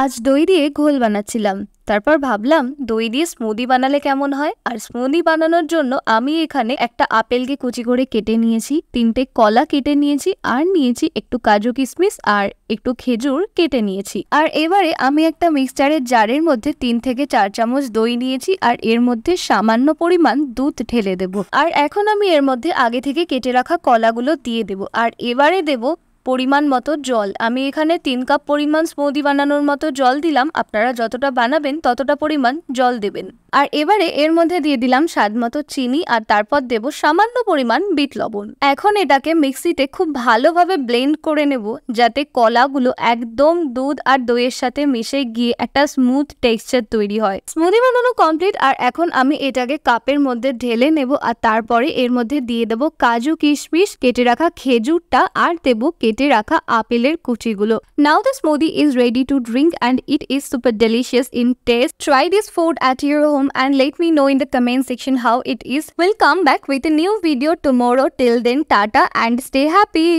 আজ দই দিয়ে ঘোল বানাচ্ছিলাম। তারপর ভাবলাম দই দিয়ে স্মুদি বানালে কেমন হয়। আর স্মুদি বানানোর জন্য আমি এখানে একটা আপেলকে কুচি করে কেটে নিয়েছি, 3টে কলা কেটে নিয়েছি, আর নিয়েছি একটু কাজু কিশমিশ আর একটু খেজুর কেটে নিয়েছি। আর এবারে আমি একটা মিক্সচারের জারের মধ্যে 3 থেকে 4 চামচ দই নিয়েছি আর এর মধ্যে সামান্য পরিমাণ দুধ ঢেলে দেব। আর এখন আমি এর মধ্যে আগে থেকে কেটে রাখা কলাগুলো দিয়ে দেব। আর এবারে দেব পরিমাণ মতো জল। আমি এখানে 3 কাপ পরিমাণ স্মুদি বানানোর মতো জল দিলাম। আপনারা যতটা বানাবেন ততটা পরিমাণ জল দেবেন। আর এবারে এর মধ্যে দিয়ে দিলাম স্বাদ মতো চিনি আর তারপর দেব সামান্য পরিমাণ বিট লবণ। এখন এটাকে মিক্সিতে খুব ভালোভাবে ব্লেন্ড করে নেব, যাতে কলাগুলো একদম দুধ আর দইয়ের সাথে মিশে গিয়ে একটা স্মুথ টেক্সচার তৈরি হয়। স্মুদি বানানো কমপ্লিট। আর এখন আমি এটাকে কাপের মধ্যে ঢেলে নেব আর তারপরে এর মধ্যে দিয়ে দেব কাজু কিশমিশ, কেটে রাখা খেজুরটা আর দেব কেটে রাখা আপেলের কুচিগুলো। Now the smoothie is ready to drink and it is super delicious in taste. Try this food at your home and let me know in the comment section how it is. We'll come back with a new video tomorrow. Till then, tata and stay happy.